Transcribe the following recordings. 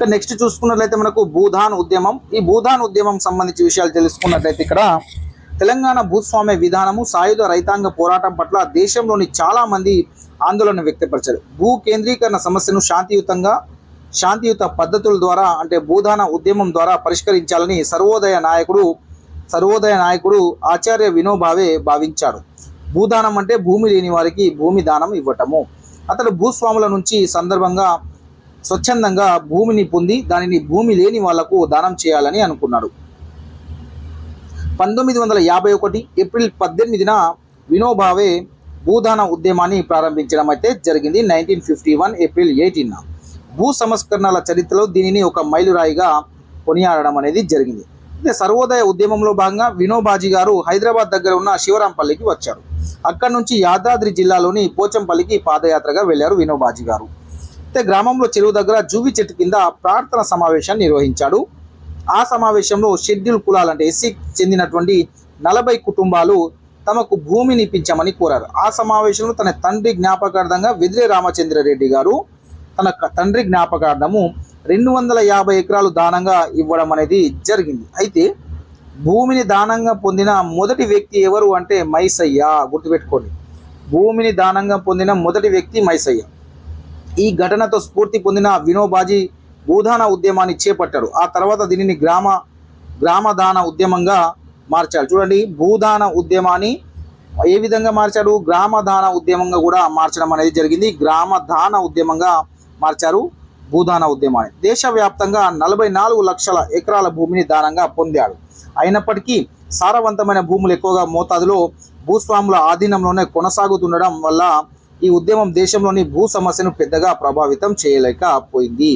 ఇక నెక్స్ట్ చూసుకున్నట్లయితే మనకు భూదాన్ ఉద్యమం. ఈ భూదాన్ ఉద్యమం సంబంధించి విషయాలు తెలుసుకున్నట్లయితే ఇక్కడ తెలంగాణ భూస్వామ్య విధానము సాయుధ రైతాంగ పోరాటం పట్ల దేశంలోని చాలా మంది ఆందోళన వ్యక్తపరిచారు. భూ కేంద్రీకరణ సమస్యను శాంతియుత పద్ధతుల ద్వారా అంటే భూదాన ఉద్యమం ద్వారా పరిష్కరించాలని సర్వోదయ నాయకుడు ఆచార్య వినోబావే భావించాడు. భూదానం అంటే భూమి లేని వారికి భూమి దానం ఇవ్వటము. అతడు భూస్వాముల నుంచి స్వచ్ఛందంగా భూమిని పొంది దానిని భూమి లేని వాళ్లకు దానం చేయాలని అనుకున్నాడు. 1951 ఏప్రిల్ 18న వినోబావే భూదాన ఉద్యమాన్ని ప్రారంభించడం అయితే జరిగింది. 1951 ఏప్రిల్ 18న భూ సంస్కరణల చరిత్రలో దీనిని ఒక మైలురాయిగా కొనియాడడం అనేది జరిగింది. అయితే సర్వోదయ ఉద్యమంలో భాగంగా వినోబాజీ గారు హైదరాబాద్ దగ్గర ఉన్న శివరాంపల్లికి వచ్చారు. అక్కడి నుంచి యాదాద్రి జిల్లాలోని పోచంపల్లికి పాదయాత్రగా వెళ్లారు వినోబాజీ గారు. అయితే గ్రామంలో చెరువు దగ్గర జూవి చెట్టు కింద ప్రార్థన సమావేశాన్ని నిర్వహించాడు. ఆ సమావేశంలో షెడ్యూల్ కులాలు అంటే ఎస్సీ చెందినటువంటి 40 కుటుంబాలు తమకు భూమిని ఇప్పించమని కోరారు. ఆ సమావేశంలో తన తండ్రి జ్ఞాపకార్థంగా వెదిరే రామచంద్రారెడ్డి గారు తన తండ్రి జ్ఞాపకార్థము 250 ఎకరాలు దానంగా ఇవ్వడం అనేది జరిగింది. అయితే భూమిని దానంగా పొందిన మొదటి వ్యక్తి ఎవరు అంటే మైసయ్య. గుర్తుపెట్టుకోండి, భూమిని దానంగా పొందిన మొదటి వ్యక్తి మైసయ్య. ఈ ఘటనతో స్ఫూర్తి పొందిన వినోబాజీ భూదాన ఉద్యమాన్ని చేపట్టాడు. ఆ తర్వాత దీనిని గ్రామదాన ఉద్యమంగా మార్చాడు. చూడండి, భూదాన ఉద్యమాన్ని ఏ విధంగా మార్చాడు? గ్రామదాన ఉద్యమంగా కూడా మార్చడం అనేది జరిగింది. గ్రామదాన ఉద్యమంగా మార్చారు భూదాన ఉద్యమాన్ని. దేశవ్యాప్తంగా 44 లక్షల ఎకరాల భూమిని దానంగా పొందాడు. అయినప్పటికీ సారవంతమైన భూములు ఎక్కువగా మోతాదులో భూస్వాముల ఆధీనంలోనే కొనసాగుతుండడం వల్ల ఈ ఉద్యమం దేశంలోని భూ సమస్యను పెద్దగా ప్రభావితం చేయలేకపోయింది.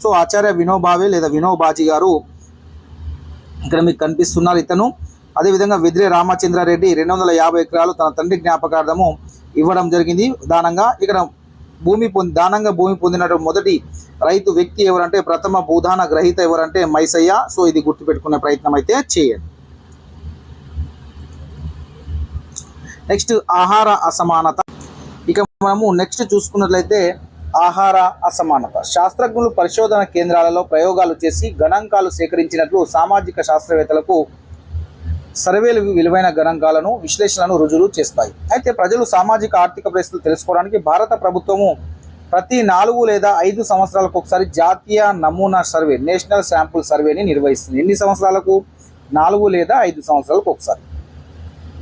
సో ఆచార్య వినోబావే లేదా వినోబాజీ గారు ఇక్కడ మీకు కనిపిస్తున్నారు. ఇతను అదేవిధంగా వెదిరే రామచంద్రారెడ్డి 250 ఎకరాలు తన తండ్రి జ్ఞాపకార్థము ఇవ్వడం జరిగింది దానంగా. ఇక్కడ దానంగా భూమి పొందిన మొదటి రైతు వ్యక్తి ఎవరంటే ప్రథమ భూదాన గ్రహీత ఎవరంటే మైసయ్య. సో ఇది గుర్తుపెట్టుకునే ప్రయత్నం అయితే చేయండి. నెక్స్ట్ ఆహార అసమానత. ఇక మనము నెక్స్ట్ చూసుకున్నట్లయితే ఆహార అసమానత. శాస్త్రజ్ఞులు పరిశోధన కేంద్రాలలో ప్రయోగాలు చేసి గణాంకాలు సేకరించినట్లు సామాజిక శాస్త్రవేత్తలకు సర్వేలు విలువైన గణాంకాలను విశ్లేషణను రుజువు చేస్తాయి. అయితే ప్రజలు సామాజిక ఆర్థిక పరిస్థితులు తెలుసుకోవడానికి భారత ప్రభుత్వము ప్రతి 4 లేదా 5 సంవత్సరాలకు ఒకసారి జాతీయ నమూనా సర్వే నేషనల్ శాంపుల్ సర్వేని నిర్వహిస్తుంది. ఎన్ని సంవత్సరాలకు? 4 లేదా 5 సంవత్సరాలకు ఒకసారి.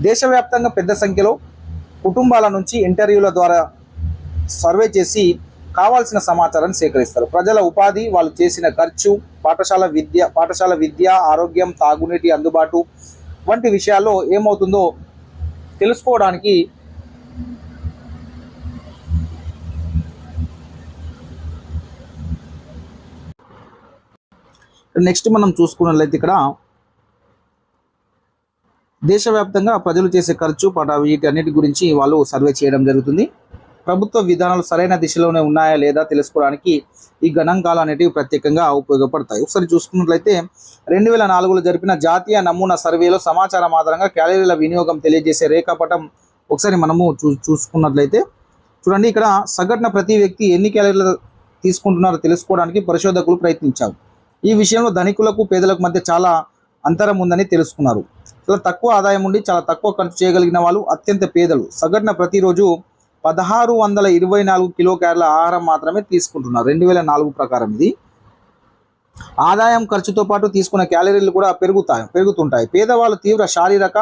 దేశవ్యాప్తంగా పెద్ద సంఖ్యలో కుటుంబాల నుంచి ఇంటర్వ్యూల ద్వారా సర్వే చేసి కావాల్సిన సమాచారాన్ని సేకరిస్తారు. ప్రజల ఉపాధి, వాళ్ళు చేసిన ఖర్చు, పాఠశాల విద్య, ఆరోగ్యం, తాగునీటి అందుబాటు వంటి విషయాల్లో ఏమవుతుందో తెలుసుకోవడానికి నెక్స్ట్ మనం చూసుకున్నట్లయితే ఇక్కడ దేశవ్యాప్తంగా ప్రజలు చేసే ఖర్చు, వీటి అన్నిటి గురించి వాళ్ళు సర్వే చేయడం జరుగుతుంది. ప్రభుత్వ విధానాలు సరైన దిశలోనే ఉన్నాయా లేదా తెలుసుకోవడానికి ఈ గణాంకాలు అనేటివి ప్రత్యేకంగా ఉపయోగపడతాయి. ఒకసారి చూసుకున్నట్లయితే 2004లో జరిపిన జాతీయ నమూనా సర్వేలో సమాచారం ఆధారంగా క్యాలరీల వినియోగం తెలియజేసే రేఖాపటం ఒకసారి మనము చూసుకున్నట్లయితే చూడండి, ఇక్కడ సగటున ప్రతి వ్యక్తి ఎన్ని క్యాలరీలు తీసుకుంటున్నారో తెలుసుకోవడానికి పరిశోధకులు ప్రయత్నించారు. ఈ విషయంలో ధనికులకు పేదలకు మధ్య చాలా అంతరం ఉందని తెలుసుకున్నారు. చాలా తక్కువ ఆదాయం ఉండి చాలా తక్కువ ఖర్చు చేయగలిగిన వాళ్ళు అత్యంత పేదలు సగటున ప్రతిరోజు 1624 కిలో క్యాలరీల ఆహారం మాత్రమే తీసుకుంటున్నారు. 2004 ప్రకారం ఇది. ఆదాయం ఖర్చుతో పాటు తీసుకున్న క్యాలరీలు కూడా పెరుగుతుంటాయి. పేదవాళ్ళు తీవ్ర శారీరక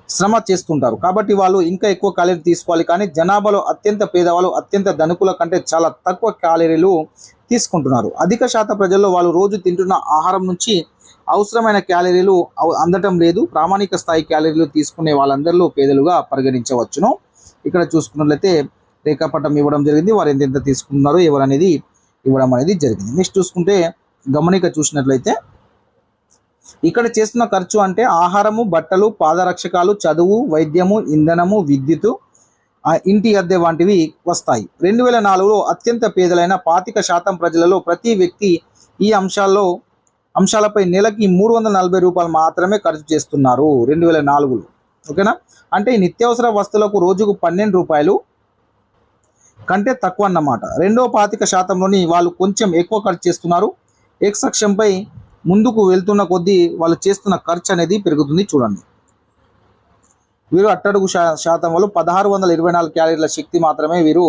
శ్రమ చేస్తుంటారు కాబట్టి వాళ్ళు ఇంకా ఎక్కువ క్యాలరీ తీసుకోవాలి. కానీ జనాభాలో అత్యంత పేదవాళ్ళు అత్యంత ధనికుల కంటే చాలా తక్కువ క్యాలరీలు తీసుకుంటున్నారు. అధిక శాతం ప్రజల్లో వాళ్ళు రోజు తింటున్న ఆహారం నుంచి అవసరమైన క్యాలరీలు అందటం లేదు. ప్రామాణిక స్థాయి క్యాలరీలు తీసుకునే వాళ్ళందరిలో పేదలుగా పరిగణించవచ్చును. ఇక్కడ చూసుకున్నట్లయితే రేఖాపటం ఇవ్వడం జరిగింది. వారు ఎంతెంత తీసుకున్నారో ఎవరనేది ఇవ్వడం అనేది జరిగింది. నెక్స్ట్ చూసుకుంటే గమనిక చూసినట్లయితే ఇక్కడ చేస్తున్న ఖర్చు అంటే ఆహారము, బట్టలు, పాదరక్షకాలు, చదువు, వైద్యము, ఇంధనము, విద్యుత్, ఇంటి అద్దె వంటివి వస్తాయి. 2004లో అత్యంత పేదలైన 25% ప్రజలలో ప్రతి వ్యక్తి ఈ అంశాలపై నెలకి 340 రూపాయలు మాత్రమే ఖర్చు చేస్తున్నారు 2004లో. ఓకేనా? అంటే ఈ నిత్యావసర వస్తువులకు రోజుకు 12 రూపాయలు, కంటే తక్కువ అన్నమాట. రెండో 25%లోని వాళ్ళు కొంచెం ఎక్కువ ఖర్చు చేస్తున్నారు. ఎక్స్ అక్షంపై ముందుకు వెళ్తున్న కొద్దీ వాళ్ళు చేస్తున్న ఖర్చు అనేది పెరుగుతుంది చూడండి. వీరు అట్టడుగు శాతం వాళ్ళు 1624 క్యాలరీల శక్తి మాత్రమే వీరు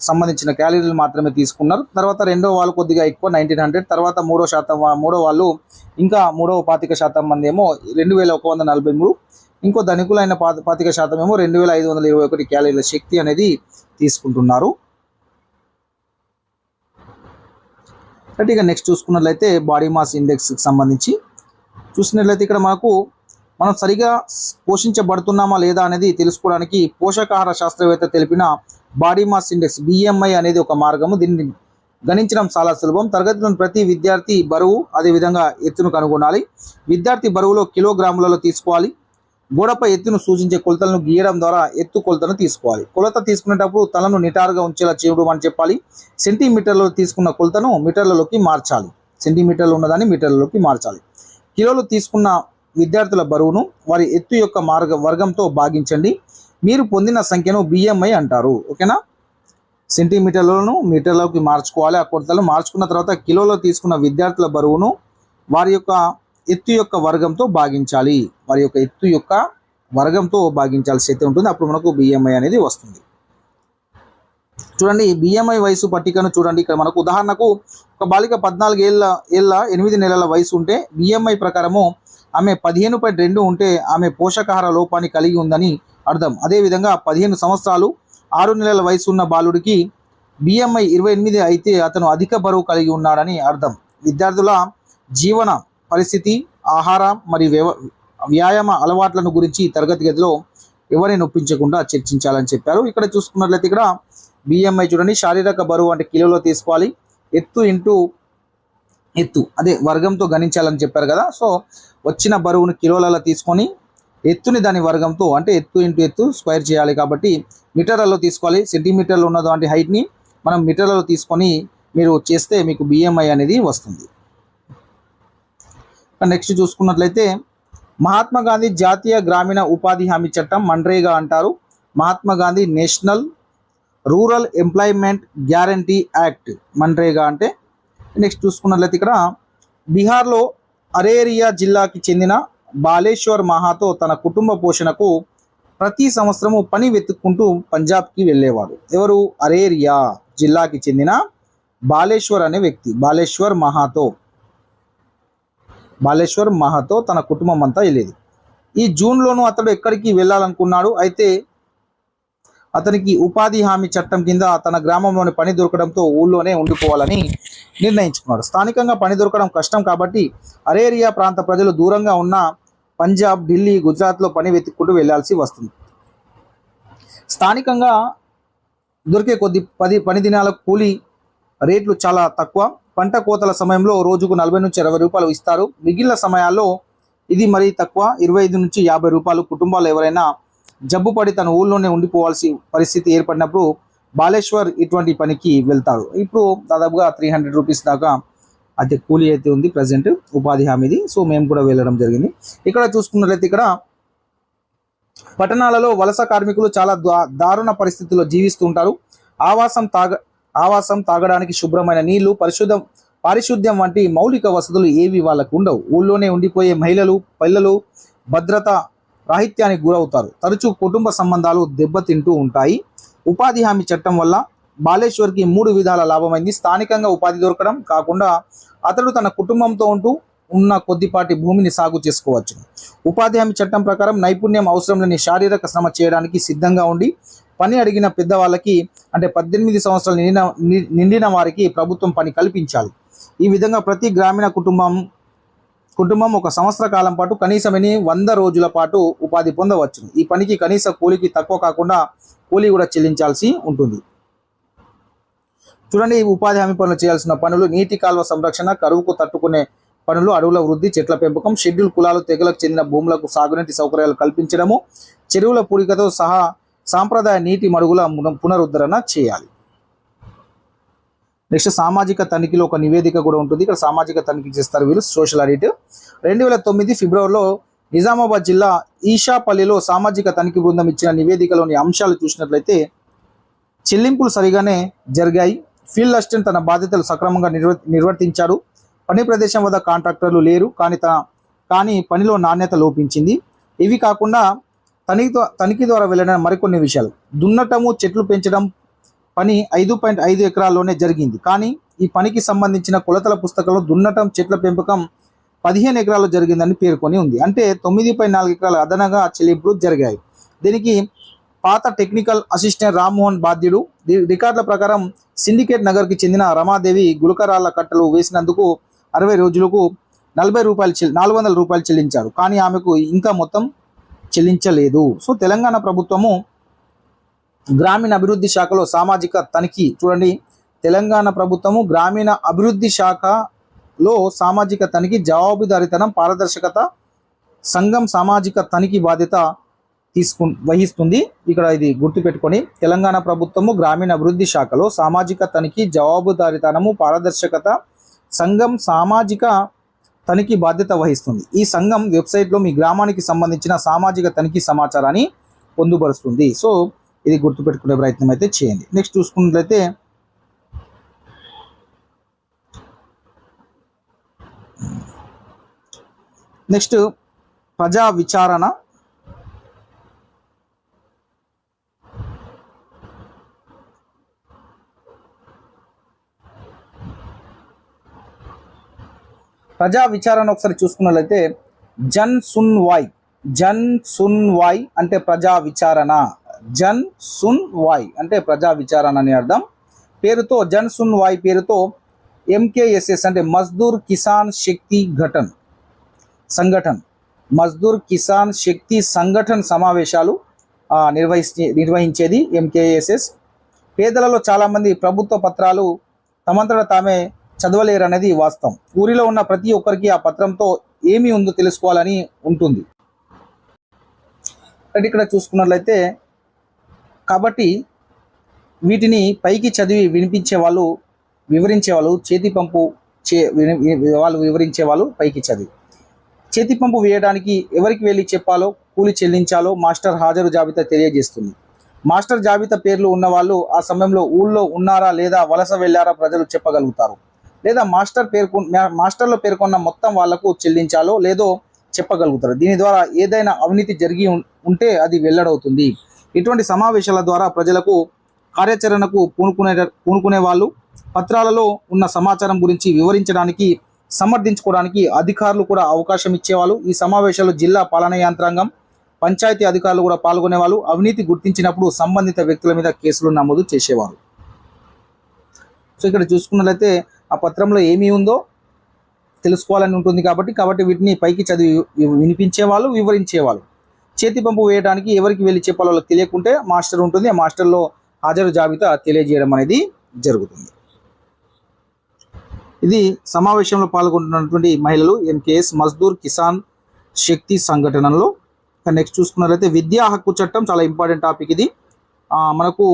సంబంధించిన క్యాలరీలు మాత్రమే తీసుకున్నారు. తర్వాత రెండో వాళ్ళు కొద్దిగా ఎక్కువ 1900, తర్వాత మూడో వాళ్ళు ఇంకా మూడవ 25% మంది ఏమో 2143, ఇంకో ధనికులైన 25% ఏమో 2521 క్యాలరీల శక్తి అనేది తీసుకుంటున్నారు. ఇక నెక్స్ట్ చూసుకున్నట్లయితే బాడీ మాస్ ఇండెక్స్కి సంబంధించి చూసినట్లయితే ఇక్కడ మనం సరిగా పోషించబడుతున్నామా లేదా అనేది తెలుసుకోవడానికి పోషకాహార శాస్త్రవేత్త తెలిపిన బాడీ మాస్ ఇండెక్స్ BMI అనేది ఒక మార్గము. దీన్ని గణించడం చాలా సులభం. తరగతిలోని ప్రతి విద్యార్థి బరువు అదేవిధంగా ఎత్తును కనుగొనాలి. విద్యార్థి బరువులో కిలోగ్రాములలో తీసుకోవాలి. గోడపై ఎత్తును సూచించే కొలతలను గీయడం ద్వారా ఎత్తు కొలతను తీసుకోవాలి. కొలత తీసుకునేటప్పుడు తలను నిటారుగా ఉంచేలా చేయడం అని చెప్పాలి. సెంటీమీటర్లో తీసుకున్న కొలతను మీటర్లలోకి మార్చాలి. సెంటీమీటర్లు ఉన్నదాన్ని మీటర్లలోకి మార్చాలి. కిలోలు తీసుకున్న విద్యార్థుల బరువును వారి ఎత్తు యొక్క వర్గంతో భాగించండి. మీరు పొందిన సంఖ్యను BMI అంటారు. ఓకేనా? సెంటీమీటర్లను మీటర్లోకి మార్చుకోవాలి. ఆ కొలతలు మార్చుకున్న తర్వాత కిలోలో తీసుకున్న విద్యార్థుల బరువును వారి యొక్క ఎత్తు యొక్క వర్గంతో భాగించాలి. వారి యొక్క ఎత్తు యొక్క వర్గంతో భాగించాల్సి అయితే ఉంటుంది. అప్పుడు మనకు BMI అనేది వస్తుంది. చూడండి, BMI వయసు పట్టికను చూడండి. ఇక్కడ మనకు ఉదాహరణకు ఒక బాలిక 14 ఏళ్ళ 8 నెలల వయసు ఉంటే BMI ప్రకారము ఆమె 15.2 ఉంటే ఆమె పోషకాహార లోపాన్ని కలిగి ఉందని అర్థం. అదేవిధంగా 15 సంవత్సరాలు 6 నెలల వయసు ఉన్న బాలుడికి BMI 28 అయితే అతను అధిక బరువు కలిగి ఉన్నాడని అర్థం. విద్యార్థుల జీవన పరిస్థితి, ఆహార మరియు వ్యాయామ అలవాట్లను గురించి తరగతి గదిలో ఎవరిని నొప్పించకుండా చర్చించాలని చెప్పారు. ఇక్కడ చూసుకున్నట్లయితే ఇక్కడ BMI చూడండి, శారీరక బరువు అంటే కిలోలో తీసుకోవాలి. ఎత్తు అదే వర్గంతో గణించాలని చెప్పారు కదా. సో వచ్చిన బరువును కిలోలలో తీసుకొని ఎత్తుని దాని వర్గంతో అంటే ఎత్తు ఇంటూ ఎత్తు స్క్వేర్ చేయాలి. కాబట్టి మీటర్లలో తీసుకోవాలి. సెంటీమీటర్లు ఉన్నదో అంటే హైట్ని మనం మీటర్లలో తీసుకొని మీరు చేస్తే మీకు BMI అనేది వస్తుంది. నెక్స్ట్ చూసుకున్నట్లయితే మహాత్మా గాంధీ జాతీయ గ్రామీణ ఉపాధి హామీ చట్టం మన్రేగా అంటారు. Mahatma Gandhi national rural employment guarantee act MNREGA అంటే. నెక్స్ట్ చూసుకున్నట్లయితే ఇక్కడ బీహార్లో అరేరియా జిల్లాకి చెందిన బాలేశ్వర్ మహాతో తన కుటుంబ పోషణకు ప్రతి సంవత్సరము పని వెతుక్కుంటూ పంజాబ్కి వెళ్ళేవాడు. ఎవరు? అరేరియా జిల్లాకి చెందిన బాలేశ్వర్ అనే వ్యక్తి. బాలేశ్వర్ మహాతో తన కుటుంబం అంతా వెళ్ళేది. ఈ జూన్లోనూ అతడు ఎక్కడికి వెళ్ళాలనుకున్నాడు. అయితే అతనికి ఉపాధి హామీ చట్టం కింద తన గ్రామంలోని పని దొరకడంతో ఊళ్ళోనే ఉండిపోవాలని నిర్ణయించుకున్నాడు. స్థానికంగా పని దొరకడం కష్టం కాబట్టి అరేరియా ప్రాంత ప్రజలు దూరంగా ఉన్న పంజాబ్, ఢిల్లీ, గుజరాత్లో పని వెతుక్కుంటూ వెళ్లాల్సి వస్తుంది. స్థానికంగా దొరికే పని దినాల కూలీ రేట్లు చాలా తక్కువ. పంట కోతల సమయంలో రోజుకు 40 నుంచి 20 రూపాయలు ఇస్తారు. మిగిలిన సమయాల్లో ఇది మరీ తక్కువ, 25 నుంచి 50 రూపాయలు. కుటుంబాలు ఎవరైనా జబ్బుపడి తన ఊళ్ళోనే ఉండిపోవాల్సి పరిస్థితి ఏర్పడినప్పుడు బాలేశ్వర్ ఇటువంటి పనికి వెళ్తాడు. ఇప్పుడు దాదాపుగా 300 రూపీస్ దాకా అయితే కూలీ అయితే ఉంది ప్రజెంట్ ఉపాధి హామీది. సో మేము కూడా వెళ్ళడం జరిగింది. ఇక్కడ చూసుకున్నట్లయితే ఇక్కడ పట్టణాలలో వలస కార్మికులు చాలా దారుణ పరిస్థితుల్లో జీవిస్తూ ఉంటారు. ఆవాసం, తాగడానికి శుభ్రమైన నీళ్లు, పారిశుద్ధ్యం వంటి మౌలిక వసతులు ఏవి వాళ్ళకు ఉండవు. ఊళ్ళోనే ఉండిపోయే మహిళలు, పిల్లలు భద్రత రాహిత్యానికి గురవుతారు. తరచూ కుటుంబ సంబంధాలు దెబ్బతింటూ ఉంటాయి. ఉపాధి హామీ చట్టం వల్ల బాలేశ్వర్కి 3 విధాల లాభమైంది. స్థానికంగా ఉపాధి దొరకడం కాకుండా అతడు తన కుటుంబంతో ఉన్న కొద్దిపాటి భూమిని సాగు చేసుకోవచ్చు. ఉపాధి హామీ చట్టం ప్రకారం నైపుణ్యం అవసరం లేని శారీరక శ్రమ చేయడానికి సిద్ధంగా ఉండి పని అడిగిన పెద్దవాళ్ళకి అంటే 18 సంవత్సరాలు నిండిన వారికి ప్రభుత్వం పని కల్పించాలి. ఈ విధంగా ప్రతి గ్రామీణ కుటుంబం 1 సంవత్సర కాలం పాటు కనీసం 100 రోజుల పాటు ఉపాధి పొందవచ్చు. ఈ పనికి కనీస కూలికి తక్కువ కాకుండా కూలీ కూడా చెల్లించాల్సి ఉంటుంది. చూడండి, ఈ ఉపాధి హామీ పనులు చేయాల్సిన పనులు: నీటి కాలువ సంరక్షణ, కరువుకు తట్టుకునే పనులు, అడవుల వృద్ధి, చెట్ల పెంపకం, షెడ్యూల్ కులాలు తెగలకు చెందిన భూములకు సాగునీటి సౌకర్యాలు కల్పించడము, చెరువుల పూడికతో సహా సాంప్రదాయ నీటి మడుగుల పునరుద్ధరణ చేయాలి. నెక్స్ట్ సామాజిక తనిఖీలో ఒక నివేదిక కూడా ఉంటుంది. ఇక్కడ సామాజిక తనిఖీ చేస్తారు వీళ్ళు, సోషల్ ఆడిట్. 2009 ఫిబ్రవరిలో నిజామాబాద్ జిల్లా ఈషాపల్లిలో సామాజిక తనిఖీ బృందం ఇచ్చిన నివేదికలోని అంశాలు చూసినట్లయితే చెల్లింపులు సరిగానే జరిగాయి. ఫీల్డ్ అసిస్టెంట్ తన బాధ్యతలు సక్రమంగా నిర్వర్తించాడు. పని ప్రదేశం వద్ద కాంట్రాక్టర్లు లేరు, కానీ పనిలో నాణ్యత లోపించింది. ఇవి కాకుండా తనిఖీ ద్వారా వెళ్ళిన మరికొన్ని విషయాలు. దున్నటము, చెట్లు పెంచడం పని 5.5 ఎకరాల్లోనే జరిగింది. కానీ ఈ పనికి సంబంధించిన కొలతల పుస్తకంలో దున్నటం, చెట్ల పెంపకం 15 ఎకరాల్లో జరిగిందని పేర్కొని ఉంది. అంటే 9.4 ఎకరాల అదనంగా చెల్లింపులు జరిగాయి. దీనికి పాత టెక్నికల్ అసిస్టెంట్ రామ్మోహన్ బాధ్యుడు. రికార్డుల ప్రకారం సిండికేట్ నగర్కి చెందిన రమాదేవి గులకరాళ్ల కట్టలు వేసినందుకు 60 రోజులకు 400 రూపాయలు చెల్లించారు. కానీ ఆమెకు ఇంకా మొత్తం చెల్లించలేదు. సో తెలంగాణ ప్రభుత్వము గ్రామీణ అభివృద్ధి శాఖలో సామాజిక తనిఖీ చూడండి. తెలంగాణ ప్రభుత్వము గ్రామీణ అభివృద్ధి శాఖలో సామాజిక తనిఖీ, జవాబుదారీతనం, పారదర్శకత, సంఘం సామాజిక తనిఖీ బాధ్యత వహిస్తుంది. ఇక్కడ ఇది గుర్తుపెట్టుకొని, తెలంగాణ ప్రభుత్వము గ్రామీణ అభివృద్ధి శాఖలో సామాజిక తనిఖీ, జవాబుదారీతనము, పారదర్శకత, సంఘం సామాజిక తనిఖీ బాధ్యత వహిస్తుంది. ఈ సంఘం వెబ్సైట్లో మీ గ్రామానికి సంబంధించిన సామాజిక తనిఖీ సమాచారాన్ని పొందుపరుస్తుంది. సో ఇది గుర్తుపెట్టుకునే ప్రయత్నం అయితే చేయండి. నెక్స్ట్ చూసుకున్నట్లయితే నెక్స్ట్ ప్రజా విచారణ. ప్రజా విచారణ ఒకసారి చూసుకున్నట్లయితే జన్ సున్ వాయ్ అంటే ప్రజా విచారణ. జన్ సున్ వాయ్ అంటే ప్రజా విచారణ అని అర్థం. పేరుతో జన్ సున్ వాయ్ పేరుతో MKSS అంటే మజ్దూర్ కిసాన్ శక్తి సంఘటన్ మజ్దూర్ కిసాన్ శక్తి సంఘటన్ సమావేశాలు నిర్వహించేది MKSS. పేదలలో చాలామంది ప్రభుత్వ పత్రాలు తమంతట తామే చదవలేరనేది వాస్తవం. ఊరిలో ఉన్న ప్రతి ఒక్కరికి ఆ పత్రంతో ఏమి ఉందో తెలుసుకోవాలని ఉంటుంది. ఇక్కడ చూసుకున్నట్లయితే కాబట్టి వీటిని పైకి చదివి వినిపించే వాళ్ళు, వివరించే వాళ్ళు, వాళ్ళు వివరించే వాళ్ళు పైకి చదివి. చేతి పంపు వేయడానికి ఎవరికి వెళ్ళి చెప్పాలో, కూలి చెల్లించాలో మాస్టర్ హాజరు జాబితా తెలియజేస్తుంది. మాస్టర్ జాబితా పేర్లు ఉన్నవాళ్ళు ఆ సమయంలో ఊళ్ళో ఉన్నారా లేదా వలస వెళ్ళారా ప్రజలు చెప్పగలుగుతారు. లేదా మాస్టర్లో పేర్కొన్న మొత్తం వాళ్లకు చెల్లించాలో లేదో చెప్పగలుగుతారు. దీని ద్వారా ఏదైనా అవినీతి జరిగి ఉంటే అది వెల్లడవుతుంది. ఇటువంటి సమావేశాల ద్వారా ప్రజలకు కార్యాచరణకు పూనుకునే వాళ్ళు పత్రాలలో ఉన్న సమాచారం గురించి వివరించడానికి, సమర్థించుకోవడానికి అధికారులు కూడా అవకాశం ఇచ్చేవాళ్ళు. ఈ సమావేశాల్లో జిల్లా పాలనా యంత్రాంగం, పంచాయతీ అధికారులు కూడా పాల్గొనేవాళ్ళు. అవినీతి గుర్తించినప్పుడు సంబంధిత వ్యక్తుల మీద కేసులు నమోదు చేసేవారు. సో ఇక్కడ చూసుకున్నట్లయితే ఆ పత్రంలో ఏమి ఉందో తెలుసుకోవాలని ఉంటుంది కాబట్టి వీటిని పైకి చదివి వినిపించేవాళ్ళు, వివరించేవాళ్ళు. చేతి పంపు వేయడానికి ఎవరికి వెళ్ళి చెప్పాలో వాళ్ళకి తెలియకుంటే మాస్టర్ ఉంటుంది. ఆ మాస్టర్లో హాజరు జాబితా తెలియజేయడం అనేది జరుగుతుంది. ఇది సమావేశంలో పాల్గొంటున్నటువంటి మహిళలు MKS మజ్దూర్ కిసాన్ శక్తి సంఘటనలో. నెక్స్ట్ చూసుకున్నట్లయితే విద్యా హక్కు చట్టం చాలా ఇంపార్టెంట్ టాపిక్. ఇది మనకు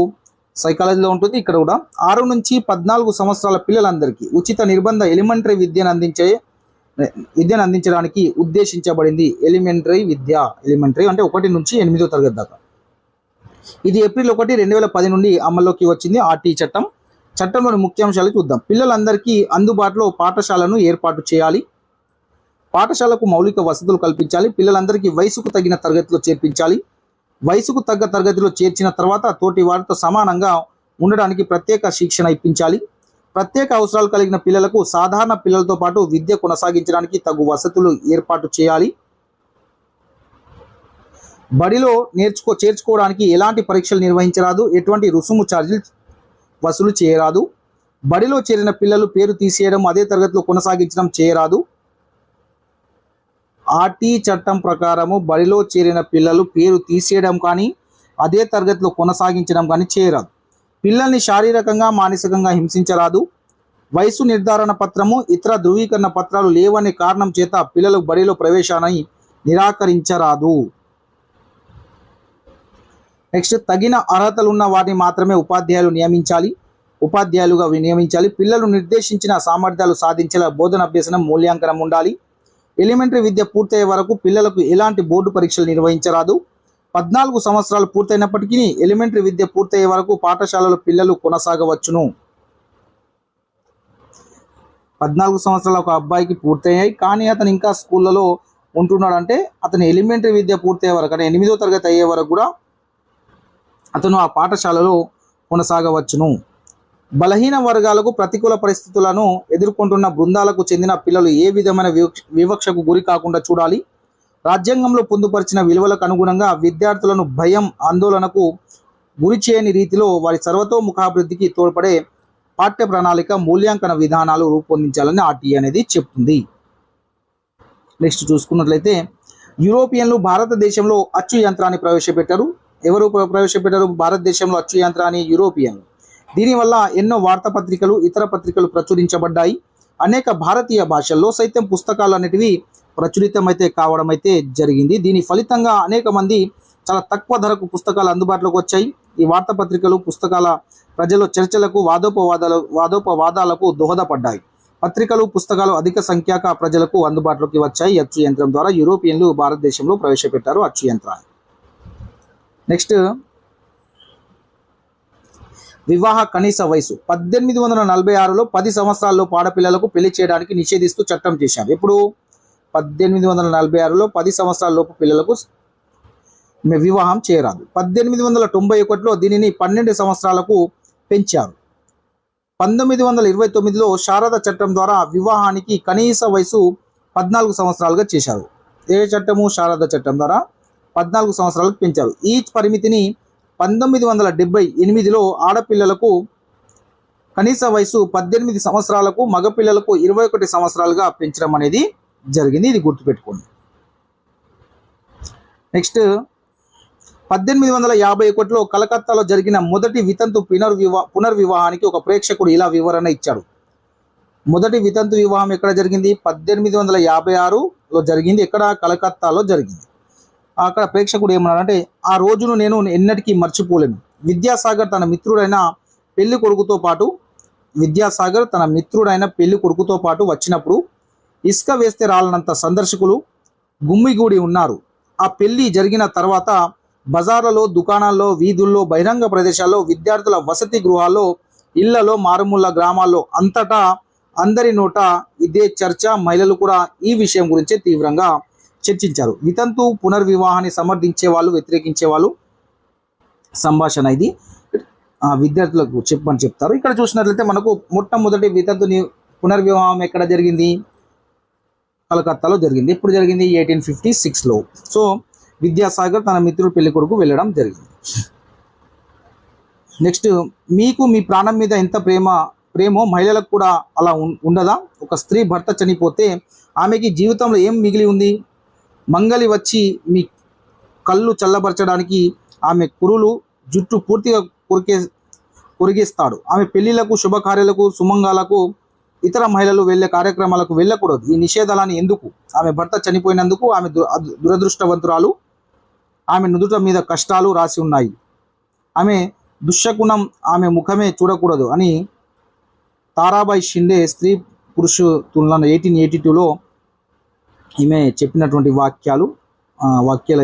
సైకాలజీలో ఉంటుంది. ఇక్కడ కూడా 6 నుంచి 14 సంవత్సరాల పిల్లలందరికీ ఉచిత నిర్బంధ ఎలిమెంటరీ విద్యను అందించడానికి ఉద్దేశించబడింది. ఎలిమెంటరీ అంటే 1 నుంచి 8వ తరగతి దాకా. ఇది ఏప్రిల్ 1, 2010 నుండి అమల్లోకి వచ్చింది. RT చట్టం. చట్టంలోని ముఖ్యాంశాలు చూద్దాం. పిల్లలందరికీ అందుబాటులో పాఠశాలను ఏర్పాటు చేయాలి. పాఠశాలకు మౌలిక వసతులు కల్పించాలి. పిల్లలందరికీ వయసుకు తగిన తరగతిలో చేర్పించాలి. వయసుకు తగ్గ తరగతిలో చేర్చిన తర్వాత తోటి వారితో సమానంగా ఉండడానికి ప్రత్యేక శిక్షణ ఇప్పించాలి. ప్రత్యేక అవసరాలు కలిగిన పిల్లలకు సాధారణ పిల్లలతో పాటు విద్య కొనసాగించడానికి తగు వసతులు ఏర్పాటు చేయాలి. బడిలో చేర్చుకోవడానికి ఎలాంటి పరీక్షలు నిర్వహించరాదు. ఎటువంటి రుసుము ఛార్జీలు వసూలు చేయరాదు. బడిలో చేరిన పిల్లలు పేరు తీసేయడం, అదే తరగతిలో కొనసాగించడం చేయరాదు. RT చట్టం ప్రకారము బడిలో చేరిన పిల్లలు పేరు తీసేయడం కానీ అదే తరగతిలో కొనసాగించడం కానీ చేయరాదు. పిల్లల్ని శారీరకంగా, మానసికంగా హింసించరాదు. వయసు నిర్ధారణ పత్రము, ఇతర ధృవీకరణ పత్రాలు లేవనే కారణం చేత పిల్లలు బడిలో ప్రవేశాన్ని నిరాకరించరాదు. నెక్స్ట్ తగిన అర్హతలు ఉన్న వారిని మాత్రమే ఉపాధ్యాయులుగా నియమించాలి. పిల్లలు నిర్దేశించిన సామర్థ్యాలు సాధించేలా బోధన అభ్యసనం మూల్యాంకనం ఉండాలి. ఎలిమెంటరీ విద్య పూర్తయ్యే వరకు పిల్లలకు ఎలాంటి బోర్డు పరీక్షలు నిర్వహించరాదు. 14 సంవత్సరాలు పూర్తయినప్పటికీ ఎలిమెంటరీ విద్య పూర్తయ్యే వరకు పాఠశాలలో పిల్లలు కొనసాగవచ్చును. 14 సంవత్సరాలు ఒక అబ్బాయికి పూర్తయ్యాయి, కానీ అతను ఇంకా స్కూళ్ళలో ఉంటున్నాడు. అంటే అతను ఎలిమెంటరీ విద్య పూర్తయ్యే వరకు, అంటే 8వ తరగతి అయ్యే వరకు కూడా అతను ఆ పాఠశాలలో కొనసాగవచ్చును. బలహీన వర్గాలకు ప్రతికూల పరిస్థితులను ఎదుర్కొంటున్న బృందాలకు చెందిన పిల్లలు ఏ విధమైన వివక్షకు గురి కాకుండా చూడాలి. రాజ్యాంగంలో పొందుపరిచిన విలువలకు అనుగుణంగా విద్యార్థులను భయం, ఆందోళనకు గురి చేయని రీతిలో వారి సర్వతోముఖాభివృద్ధికి తోడ్పడే పాఠ్య ప్రణాళిక, మూల్యాంకన విధానాలు రూపొందించాలని ఆర్టీఏ అనేది చెప్తుంది. నెక్స్ట్ చూసుకున్నట్లయితే యూరోపియన్లు భారతదేశంలో అచ్చు యంత్రాన్ని ప్రవేశపెట్టారు. ఎవరు ప్రవేశపెట్టారు భారతదేశంలో అచ్చు యంత్రాన్ని? యూరోపియన్లు. దీనివల్ల ఎన్నో వార్తాపత్రికలు, ఇతర పత్రికలు ప్రచురించబడ్డాయి. అనేక భారతీయ భాషల్లో సైతం పుస్తకాలు అనేటివి ప్రచురితమైతే కావడం అయితే జరిగింది. దీని ఫలితంగా అనేక మంది చాలా తక్కువ ధరకు పుస్తకాలు అందుబాటులోకి వచ్చాయి. ఈ వార్తాపత్రికలు, పుస్తకాల ప్రజల చర్చలకు, వాదోపవాదాలకు దోహదపడ్డాయి. పత్రికలు, పుస్తకాలు అధిక సంఖ్యాక ప్రజలకు అందుబాటులోకి వచ్చాయి. అచ్చు యంత్రం ద్వారా యూరోపియన్లు భారతదేశంలో ప్రవేశపెట్టారు అచ్చు యంత్రాన్ని. నెక్స్ట్ వివాహ కనీస వయసు 1846లో 10 సంవత్సరాల్లో ఆడపిల్లలకు పెళ్లి చేయడానికి నిషేధిస్తూ చట్టం చేశారు. ఇప్పుడు 1846లో 10 సంవత్సరాల లోపు పిల్లలకు వివాహం చేయరాదు. 1891లో దీనిని 12 సంవత్సరాలకు పెంచారు. 1929లో శారద చట్టం ద్వారా వివాహానికి కనీస వయసు 14 సంవత్సరాలుగా చేశారు. ఏ చట్టము? శారద చట్టం ద్వారా 14 సంవత్సరాలకు పెంచారు. ఈ పరిమితిని 1978లో ఆడపిల్లలకు కనీస వయసు 18 సంవత్సరాలకు, మగపిల్లలకు 21 సంవత్సరాలుగా పెంచడం అనేది జరిగింది. ఇది గుర్తుపెట్టుకోండి. నెక్స్ట్ 1851లో కలకత్తాలో జరిగిన మొదటి వితంతు పునర్వివాహానికి ఒక ప్రేక్షకుడు ఇలా వివరణ ఇచ్చాడు. మొదటి వితంతు వివాహం ఎక్కడ జరిగింది? 1856లో జరిగింది. ఎక్కడ? కలకత్తాలో జరిగింది. అక్కడ ప్రేక్షకుడు ఏమన్నాడంటే, ఆ రోజును నేను ఎన్నటికీ మర్చిపోలేను. విద్యాసాగర్ తన మిత్రుడైన పెళ్లి కొడుకుతో పాటు వచ్చినప్పుడు ఇసుక వేస్తే రాలనంత సందర్శకులు గుమ్మిగూడి ఉన్నారు. ఆ పెళ్లి జరిగిన తర్వాత బజార్లలో, దుకాణాల్లో, వీధుల్లో, బహిరంగ ప్రదేశాల్లో, విద్యార్థుల వసతి గృహాల్లో, ఇళ్లలో, మారుమూల గ్రామాల్లో అంతటా అందరి నోట ఇదే చర్చ. మహిళలు కూడా ఈ విషయం గురించే తీవ్రంగా చర్చించారు. వితంతు పునర్వివాహాన్ని సమర్థించే వాళ్ళు, వ్యతిరేకించే వాళ్ళు సంభాషణ ఇది విద్యార్థులకు చెప్పమని చెప్తారు. ఇక్కడ చూసినట్లయితే మనకు మొట్టమొదటి వితంతు పునర్వివాహం ఎక్కడ జరిగింది? కలకత్తాలో జరిగింది. ఎప్పుడు జరిగింది? 1856లో. సో విద్యాసాగర్ తన మిత్రుడు పెళ్లి కొడుకు వెళ్ళడం జరిగింది. నెక్స్ట్, మీకు మీ ప్రాణం మీద ఎంత ప్రేమో మహిళలకు కూడా అలా ఉండదా? ఒక స్త్రీ భర్త చనిపోతే ఆమెకి జీవితంలో ఏం మిగిలి ఉంది? మంగలి వచ్చి మీ కళ్ళు చల్లబరచడానికి ఆమె కురులు, జుట్టు పూర్తిగా కొరిగేస్తాడు. ఆమె పెళ్లిళ్లకు, శుభకార్యాలకు, సుమంగాలకు, ఇతర మహిళలు వెళ్ళే కార్యక్రమాలకు వెళ్ళకూడదు. ఈ నిషేధాలని ఎందుకు? ఆమె భర్త చనిపోయినందుకు ఆమె దురదృష్టవంతురాలు. ఆమె నుదుట మీద కష్టాలు రాసి ఉన్నాయి. ఆమె దుశ్శకునం, ఆమె ముఖమే చూడకూడదు అని తారాబాయి షిండే స్త్రీ పురుషు తులన 1882లో ఈమె చెప్పినటువంటి వాక్యాలు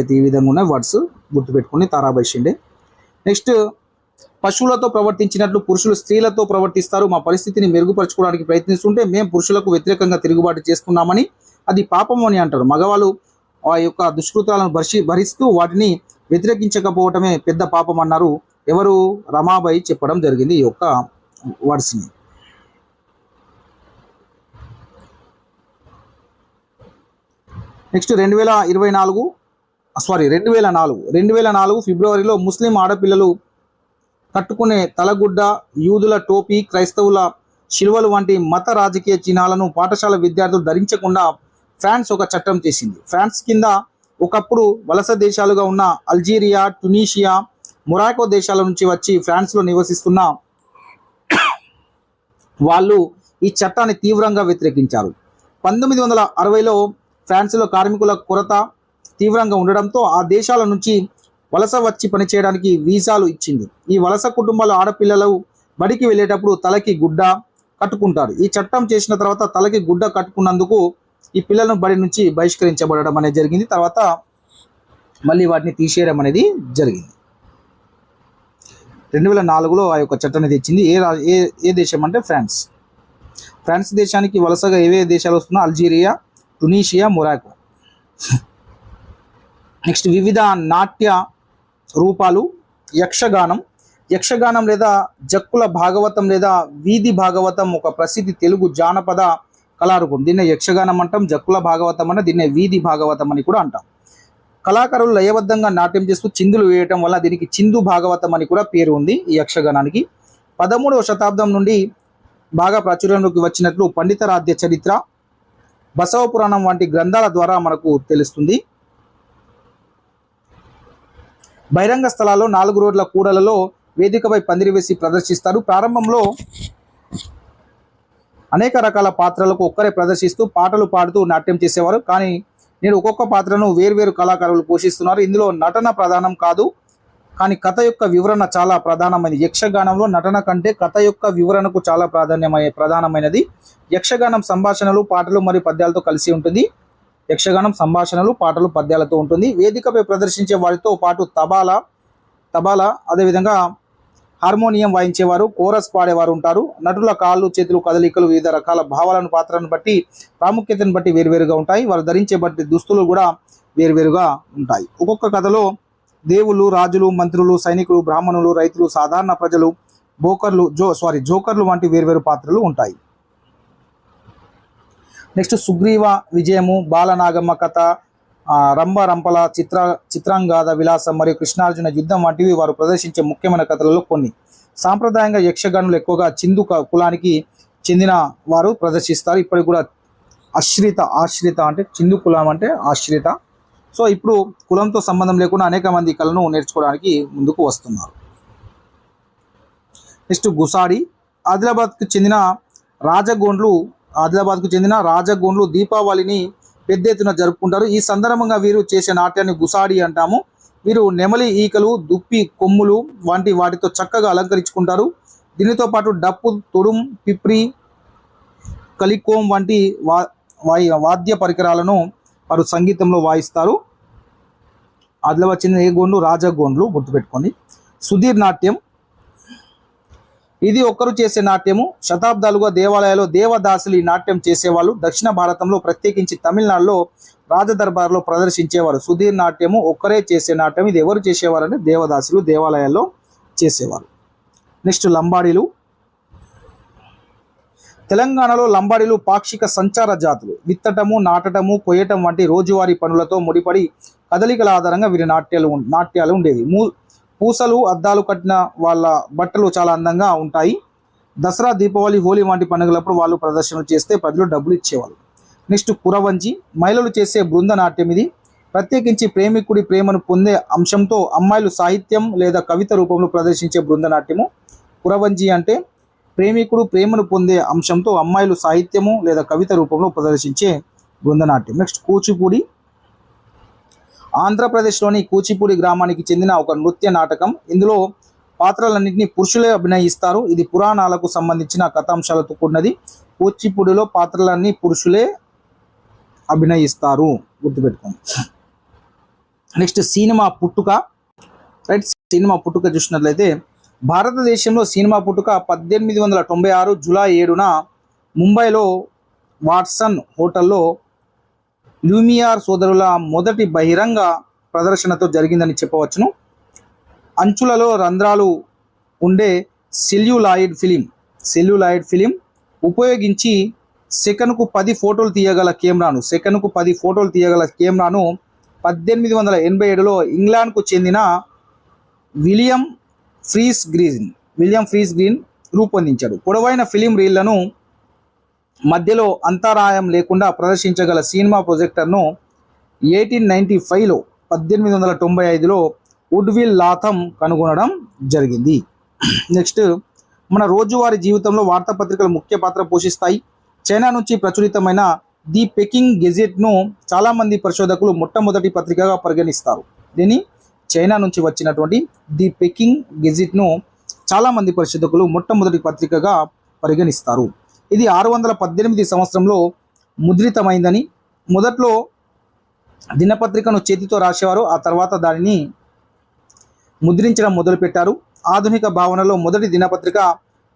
అయితే ఈ విధంగా ఉన్నాయి. వర్డ్స్ గుర్తుపెట్టుకుని తారాబాయి షిండే. నెక్స్ట్, పశువులతో ప్రవర్తించినట్లు పురుషులు స్త్రీలతో ప్రవర్తిస్తారు. మా పరిస్థితిని మెరుగుపరచుకోవడానికి ప్రయత్నిస్తుంటే మేము పురుషులకు వ్యతిరేకంగా తిరుగుబాటు చేస్తున్నామని, అది పాపం అని అంటారు. మగవాళ్ళు ఆ యొక్క దుష్కృతాలను భరిస్తూ వాటిని వ్యతిరేకించకపోవటమే పెద్ద పాపం అన్నారు. ఎవరు? రమాబాయి చెప్పడం జరిగింది ఈ యొక్క వర్డ్స్ని. నెక్స్ట్ 2004 ఫిబ్రవరిలో ముస్లిం ఆడపిల్లలు కట్టుకునే తలగుడ్డ, యూదుల టోపీ, క్రైస్తవుల శిలువలు వంటి మత రాజకీయ చిహ్నాలను పాఠశాల విద్యార్థులు ధరించకుండా ఫ్రాన్స్ ఒక చట్టం చేసింది. ఫ్రాన్స్ కింద ఒకప్పుడు వలస దేశాలుగా ఉన్న అల్జీరియా, ట్యునీషియా, మొరాకో దేశాల నుంచి వచ్చి ఫ్రాన్స్లో నివసిస్తున్న వాళ్ళు ఈ చట్టాన్ని తీవ్రంగా వ్యతిరేకించారు. 1960లో ఫ్రాన్స్లో కార్మికుల కొరత తీవ్రంగా ఉండడంతో ఆ దేశాల నుంచి వలస వచ్చి పనిచేయడానికి వీసాలు ఇచ్చింది. ఈ వలస కుటుంబాల ఆడపిల్లలు బడికి వెళ్ళేటప్పుడు తలకి గుడ్డ కట్టుకుంటారు. ఈ చట్టం చేసిన తర్వాత తలకి గుడ్డ కట్టుకున్నందుకు ఈ పిల్లలను బడి నుంచి బహిష్కరించబడడం అనేది జరిగింది. తర్వాత మళ్ళీ వాటిని తీసేయడం అనేది జరిగింది. 2004లో ఆ యొక్క చట్టాన్ని తెచ్చింది. ఏ దేశం అంటే ఫ్రాన్స్ దేశానికి వలసగా ఏవే దేశాలు వస్తున్నా అల్జీరియా, టునీషియా, మొరాకో. నెక్స్ట్ వివిధ నాట్య రూపాలు. యక్షగానం లేదా జక్కుల భాగవతం లేదా వీధి భాగవతం ఒక ప్రసిద్ధి తెలుగు జానపద కళారూపం. దీన్నే యక్షగానం అంటాం, జక్కుల భాగవతం అంటే దీన్నే వీధి భాగవతం అని కూడా అంటాం. కళాకారులు లయబద్ధంగా నాట్యం చేస్తూ చిందులు వేయటం వల్ల దీనికి చిందు భాగవతం అని కూడా పేరు ఉంది ఈ యక్షగానానికి. 13వ శతాబ్దం నుండి బాగా ప్రాచుర్యంలోకి వచ్చినట్లు పండితారాధ్య చరిత్ర, బసవ పురాణం వంటి గ్రంథాల ద్వారా మనకు తెలుస్తుంది. బహిరంగ స్థలాల్లో 4 రోడ్ల కూడలలో వేదికపై పందిరి వేసి ప్రదర్శిస్తారు. ప్రారంభంలో అనేక రకాల పాత్రలకు ఒక్కరే ప్రదర్శిస్తూ పాటలు పాడుతూ నాట్యం చేసేవారు. కానీ నేడు ఒక్కొక్క పాత్రను వేర్వేరు కళాకారులు పోషిస్తున్నారు. ఇందులో నటన ప్రధానం కాదు, కానీ కథ యొక్క వివరణ చాలా ప్రధానమైనది. యక్షగానంలో నటన కంటే కథ యొక్క వివరణకు చాలా ప్రధానమైనది. యక్షగానం సంభాషణలు, పాటలు మరియు పద్యాలతో కలిసి ఉంటుంది. యక్షగానం సంభాషణలు, పాటలు, పద్యాలతో ఉంటుంది. వేదికపై ప్రదర్శించే వారితో పాటు తబాలా అదేవిధంగా హార్మోనియం వాయించేవారు, కోరస్ పాడేవారు ఉంటారు. నటుల కాళ్ళు, చేతులు, కదలికలు వివిధ రకాల భావాలను, పాత్రను బట్టి, ప్రాముఖ్యతను బట్టి వేరువేరుగా ఉంటాయి. వారు ధరించే బట్టి దుస్తులు కూడా వేరువేరుగా ఉంటాయి. ఒక్కొక్క కథలో దేవుళ్ళు, రాజులు, మంత్రులు, సైనికులు, బ్రాహ్మణులు, రైతులు, సాధారణ ప్రజలు, జోకర్లు వంటి వేరువేరు పాత్రలు ఉంటాయి. నెక్స్ట్ సుగ్రీవ విజయము, బాలనాగమ్మ కథ, రంపల చిత్రాంగాద విలాసం మరియు కృష్ణార్జున యుద్ధం వంటివి వారు ప్రదర్శించే ముఖ్యమైన కథలలో కొన్ని. సాంప్రదాయంగా యక్షగానులు ఎక్కువగా చిందు కులానికి చెందిన వారు ప్రదర్శిస్తారు. ఇప్పటికి కూడా ఆశ్రిత అంటే చిందు కులం అంటే ఆశ్రిత. సో ఇప్పుడు కులంతో సంబంధం లేకుండా అనేక మంది కళను నేర్చుకోవడానికి ముందుకు వస్తున్నారు. నెక్స్ట్ గుసాడి. ఆదిలాబాద్కు చెందిన రాజగోండ్లు దీపావళిని పెద్ద ఎత్తున జరుపుకుంటారు. ఈ సందర్భంగా వీరు చేసే నాట్యాన్ని గుసాడి అంటాము. వీరు నెమలి ఈకలు, దుప్పి కొమ్ములు వాటితో చక్కగా అలంకరించుకుంటారు. దీనితో పాటు డప్పు, తొడుం, పిప్రి, కలికోం వంటి వాద్య పరికరాలను వారు సంగీతంలో వాయిస్తారు. ఆదిలాబాద్ చెందిన గోండ్లు రాజగోండ్లు గుర్తుపెట్టుకోండి. సుధీర్ నాట్యం. ఇది ఒక్కరు చేసే నాట్యము. శతాబ్దాలుగా దేవాలయాల్లో దేవదాసులు ఈ నాట్యం చేసేవాళ్ళు. దక్షిణ భారతంలో ప్రత్యేకించి తమిళనాడులో రాజదర్బార్లో ప్రదర్శించేవారు. సుధీర్ నాట్యము ఒక్కరే చేసే నాట్యం. ఇది ఎవరు చేసేవారు అంటే దేవదాసులు దేవాలయాల్లో చేసేవారు. నెక్స్ట్ లంబాడీలు. తెలంగాణలో లంబాడీలు పాక్షిక సంచార జాతులు. విత్తటము, నాటటము, కొయ్యటం వంటి రోజువారీ పనులతో ముడిపడి కదలికల ఆధారంగా వీరి నాట్యాలు ఉండేవి. పూసలు, అద్దాలు కట్టిన వాళ్ళ బట్టలు చాలా అందంగా ఉంటాయి. దసరా, దీపావళి, హోలీ వంటి పండుగలప్పుడు వాళ్ళు ప్రదర్శనలు చేస్తే ప్రజలు డబ్బులు ఇచ్చేవాళ్ళు. నెక్స్ట్ కురవంజి. మహిళలు చేసే బృంద నాట్యం ఇది. ప్రత్యేకించి ప్రేమికుడి ప్రేమను పొందే అంశంతో అమ్మాయిలు సాహిత్యం లేదా కవిత రూపంలో ప్రదర్శించే బృంద నాట్యము. కురవంజి అంటే ప్రేమికుడు ప్రేమను పొందే అంశంతో అమ్మాయిలు సాహిత్యము లేదా కవిత రూపంలో ప్రదర్శించే బృందనాట్యం. నెక్స్ట్ కూచిపూడి. ఆంధ్రప్రదేశ్లోని కూచిపూడి గ్రామానికి చెందిన ఒక నృత్య నాటకం. ఇందులో పాత్రలన్నింటినీ పురుషులే అభినయిస్తారు. ఇది పురాణాలకు సంబంధించిన కథాంశాలతో కూడినది. కూచిపూడిలో పాత్రలన్నీ పురుషులే అభినయిస్తారు, గుర్తుపెట్టుకోండి. నెక్స్ట్ సినిమా పుట్టుక. రైట్, సినిమా పుట్టుక చూసినట్లయితే భారతదేశంలో సినిమా పుట్టుక 1896 జూలై 7న ముంబైలో వాట్సన్ హోటల్లో లూమియార్ సోదరుల మొదటి బహిరంగ ప్రదర్శనతో జరిగిందని చెప్పవచ్చును. అంచులలో రంధ్రాలు ఉండే సెల్యులాయిడ్ ఫిలిం ఉపయోగించి సెకనుకు 10 ఫోటోలు తీయగల కెమెరాను 1887లో ఇంగ్లాండ్కు చెందిన విలియం ఫ్రీస్ గ్రీన్ రూపొందించాడు. పొడవైన ఫిలిం రీళ్లను మధ్యలో అంతరాయం లేకుండా ప్రదర్శించగల సినిమా ప్రొజెక్టర్ను 1895లో వుడ్విల్ లాథమ్ కనుగొనడం జరిగింది. నెక్స్ట్ మన రోజువారీ జీవితంలో వార్తాపత్రికలు ముఖ్య పాత్ర పోషిస్తాయి. చైనా నుంచి ప్రచురితమైన ది పెకింగ్ గెజెట్ను చాలామంది పరిశోధకులు మొట్టమొదటి పత్రికగా పరిగణిస్తారు. దీన్ని చైనా నుంచి వచ్చినటువంటి ది పెకింగ్ గెజెట్ను చాలామంది పరిశోధకులు మొట్టమొదటి పత్రికగా పరిగణిస్తారు. ఇది 618 సంవత్సరంలో ముద్రితమైందని, మొదట్లో దినపత్రికను చేతితో రాసేవారు. ఆ తర్వాత దానిని ముద్రించడం మొదలుపెట్టారు. ఆధునిక భావనలో మొదటి దినపత్రిక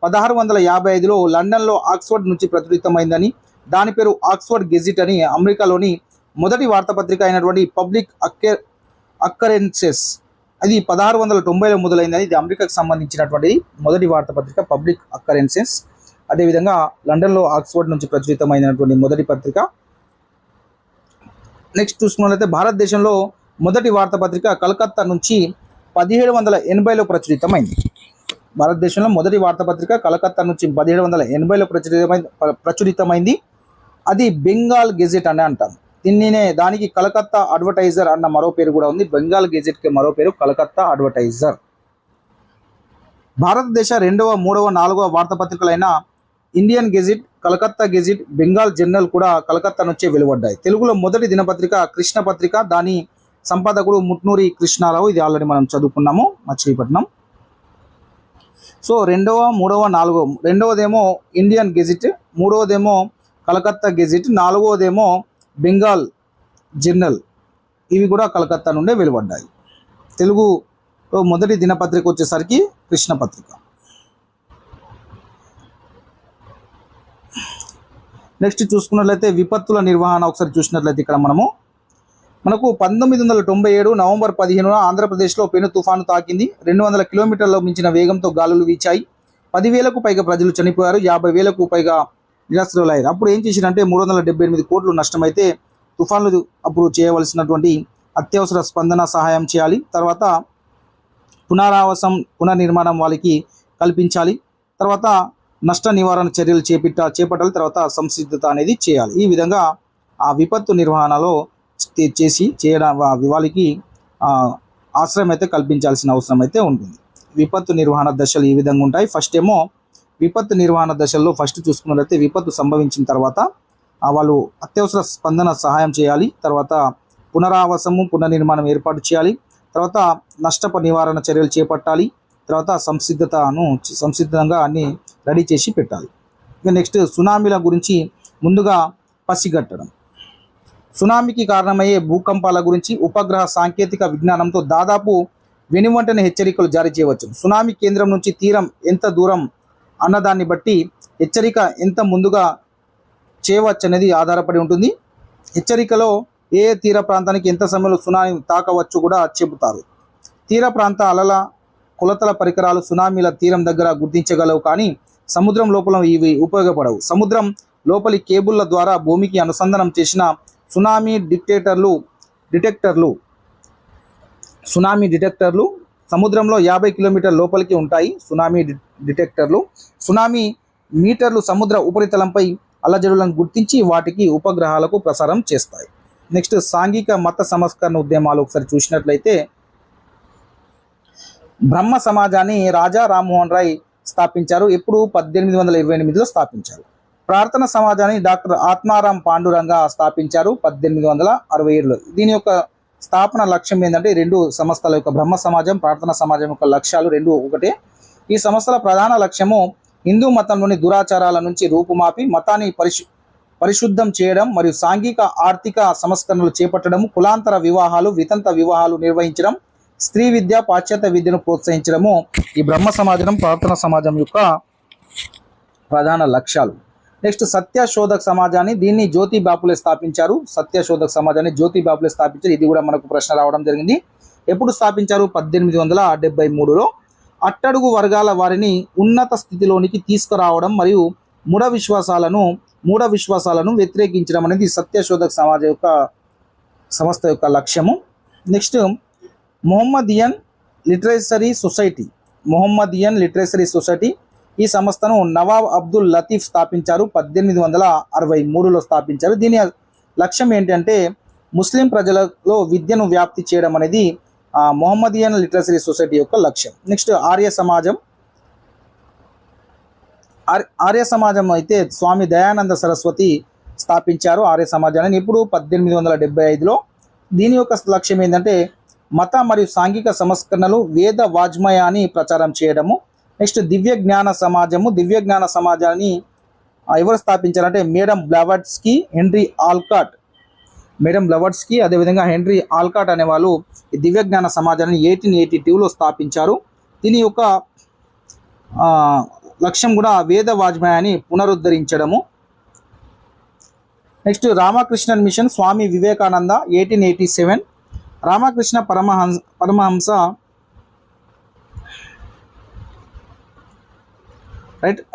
1655లో లండన్లో ఆక్స్ఫర్డ్ నుంచి ప్రచురితమైందని, దాని పేరు ఆక్స్ఫర్డ్ గెజిట్ అని. అమెరికాలోని మొదటి వార్తాపత్రిక అయినటువంటి పబ్లిక్ అక్కరెన్సెస్ అది 1690లో మొదలైందని. ఇది అమెరికాకు సంబంధించినటువంటి మొదటి వార్తాపత్రిక పబ్లిక్ అక్కరెన్సెస్. అదేవిధంగా లండన్లో ఆక్స్ఫర్డ్ నుంచి ప్రచురితమైనటువంటి మొదటి పత్రిక. నెక్స్ట్ చూసుకున్నట్లయితే భారతదేశంలో మొదటి వార్తాపత్రిక కలకత్తా నుంచి 1780లో ప్రచురితమైంది. భారతదేశంలో మొదటి వార్తాపత్రిక కలకత్తా నుంచి 1780లో ప్రచురితమైంది. అది బెంగాల్ గెజెట్ అని అంటాం. దానికి కలకత్తా అడ్వర్టైజర్ అన్న మరో పేరు కూడా ఉంది. బెంగాల్ గెజెట్కి మరో పేరు కలకత్తా అడ్వర్టైజర్. భారతదేశ 2వ, 3వ, 4వ వార్తాపత్రికలైన Indian Gazette, Calcutta Gazette, Bengal Journal కూడా కలకత్తా నుంచే వెలువడ్డాయి. తెలుగులో మొదటి దినపత్రిక కృష్ణ పత్రిక. దాని సంపాదకుడు ముట్నూరి కృష్ణారావు. ఇది ఆల్రెడీ మనం చదువుకున్నాము, మచిలీపట్నం. సో 2వ, 3వ, 4వ, 2వదేమో ఇండియన్ గెజిట్, 3వదేమో కలకత్తా గెజిట్, 4వదేమో బెంగాల్ జర్నల్. ఇవి కూడా కలకత్తా నుండే వెలువడ్డాయి. తెలుగు మొదటి దినపత్రిక వచ్చేసరికి కృష్ణ పత్రిక. నెక్స్ట్ చూసుకున్నట్లయితే విపత్తుల నిర్వహణ ఒకసారి చూసినట్లయితే ఇక్కడ మనకు 1997 నవంబర్ 15న ఆంధ్రప్రదేశ్లో పెను తుఫాను తాకింది. 200 కిలోమీటర్ల మించిన వేగంతో గాలులు వీచాయి. 10,000కు పైగా ప్రజలు చనిపోయారు. 50,000కు పైగా నిరాశ్రయులయ్యారు. అప్పుడు ఏం చేసిరంటే 378 కోట్లు నష్టమైతే తుఫాన్లు అప్పుడు చేయవలసినటువంటి అత్యవసర స్పందన సహాయం చేయాలి. తర్వాత పునరావాసం, పునర్నిర్మాణం వాళ్ళకి కల్పించాలి. తర్వాత నష్ట నివారణ చర్యలు చేపట్టాలి. తర్వాత సంసిద్ధత అనేది చేయాలి. ఈ విధంగా ఆ విపత్తు నిర్వహణలో చేయడం వాళ్ళకి ఆశ్రయం అయితే కల్పించాల్సిన అవసరం అయితే ఉంటుంది. విపత్తు నిర్వహణ దశలు ఈ విధంగా ఉంటాయి. ఫస్ట్ ఏమో విపత్తు నిర్వహణ దశల్లో ఫస్ట్ చూసుకున్నట్లయితే విపత్తు సంభవించిన తర్వాత వాళ్ళు అత్యవసర స్పందన సహాయం చేయాలి. తర్వాత పునరావాసము, పునర్నిర్మాణం ఏర్పాటు చేయాలి. తర్వాత నష్టపు నివారణ చర్యలు చేపట్టాలి. తర్వాత సంసిద్ధంగా అన్ని రెడీ చేసి పెట్టాలి. ఇక నెక్స్ట్ సునామీల గురించి ముందుగా పసిగట్టడం. సునామీకి కారణమయ్యే భూకంపాల గురించి ఉపగ్రహ సాంకేతిక విజ్ఞానంతో దాదాపు వెనువెంటనే హెచ్చరికలు జారీ చేయవచ్చు. సునామీ కేంద్రం నుంచి తీరం ఎంత దూరం అన్నదాన్ని బట్టి హెచ్చరిక ఎంత ముందుగా చేయవచ్చు అనేది ఆధారపడి ఉంటుంది. హెచ్చరికలో ఏ తీర ప్రాంతానికి ఎంత సమయంలో సునామీ తాకవచ్చు కూడా చెబుతారు. తీర ప్రాంత అలల కొలతల పరికరాలు సునామీల తీరం దగ్గర గుర్తించగలవు, కానీ సముద్రం లోపల ఇవి ఉపయోగపడవు. సముద్రం లోపలి కేబుల్ల ద్వారా భూమికి అనుసంధానం చేసిన సునామీ డిటెక్టర్లు సముద్రంలో 50 కిలోమీటర్ల లోపలికి ఉంటాయి. సునామీ డిటెక్టర్లు సునామీ మీటర్లు సముద్ర ఉపరితలంపై అల్లజడులను గుర్తించి వాటికి ఉపగ్రహాలకు ప్రసారం చేస్తాయి. నెక్స్ట్ సాంఘిక మత సంస్కరణ ఉద్యమాలు ఒకసారి చూసినట్లయితే బ్రహ్మ సమాజాన్ని రాజా రామ్మోహన్ రాయ్ స్థాపించారు. ఎప్పుడు 1828లో స్థాపించారు. ప్రార్థన సమాజాన్ని డాక్టర్ ఆత్మారాం పాండురంగ స్థాపించారు 1867లో. దీని యొక్క స్థాపన లక్ష్యం ఏంటంటే రెండు సంస్థల యొక్క బ్రహ్మ సమాజం, ప్రార్థన సమాజం యొక్క లక్ష్యాలు రెండు ఒకటే. ఈ సంస్థల ప్రధాన లక్ష్యము హిందూ మతంలోని దురాచారాల నుంచి రూపుమాపి మతాన్ని పరిశుద్ధం చేయడం మరియు సాంఘిక ఆర్థిక సంస్కరణలు చేపట్టడం, కులాంతర వివాహాలు, వితంత వివాహాలు నిర్వహించడం, స్త్రీ విద్య, పాశ్చాత్య విద్యను ప్రోత్సహించడము ఈ బ్రహ్మ సమాజం, ప్రార్థన సమాజం యొక్క ప్రధాన లక్ష్యాలు. నెక్స్ట్ సత్యశోధక సమాజాన్ని, దీన్ని జ్యోతి బాపులే స్థాపించారు. సత్యశోధక సమాజాన్ని జ్యోతి బాపులే స్థాపించారు. ఇది కూడా మనకు ప్రశ్న రావడం జరిగింది. ఎప్పుడు స్థాపించారు? 1873లో. అట్టడుగు వర్గాల వారిని ఉన్నత స్థితిలోనికి తీసుకురావడం మరియు మూఢ విశ్వాసాలను వ్యతిరేకించడం అనేది సత్యశోధక సమాజం యొక్క సంస్థ యొక్క లక్ష్యము. Next Mohammedan Literary Society. ఈ సంస్థను నవాబ్ అబ్దుల్ లతీఫ్ స్థాపించారు. 1863లో స్థాపించారు. దీని లక్ష్యం ఏంటంటే ముస్లిం ప్రజలలో విద్యను వ్యాప్తి చేయడం అనేది మొహమ్మదియన్ లిటరేచరీ సొసైటీ యొక్క లక్ష్యం. నెక్స్ట్ ఆర్య సమాజం అయితే స్వామి దయానంద సరస్వతి స్థాపించారు ఆర్య సమాజాన్ని ఇప్పుడు 1875లో. దీని యొక్క లక్ష్యం ఏంటంటే మత మరియు సాంఘిక సంస్కరణలు, వేద వాజ్మయాన్ని ప్రచారం చేయడము. నెక్స్ట్ దివ్య జ్ఞాన సమాజాన్ని ఎవరు స్థాపించారంటే madam Blavatsky, Henry Olcott madam Blavatsky, అదేవిధంగా హెన్రీ ఆల్కాట్ అనే వాళ్ళు ఈ దివ్య జ్ఞాన సమాజాన్ని 1882లో స్థాపించారు. దీని యొక్క లక్ష్యం కూడా వేద వాజ్మయాన్ని పునరుద్ధరించడము. Next Ramakrishnan machine Swami Vivekananda 1887. రామకృష్ణ పరమహంస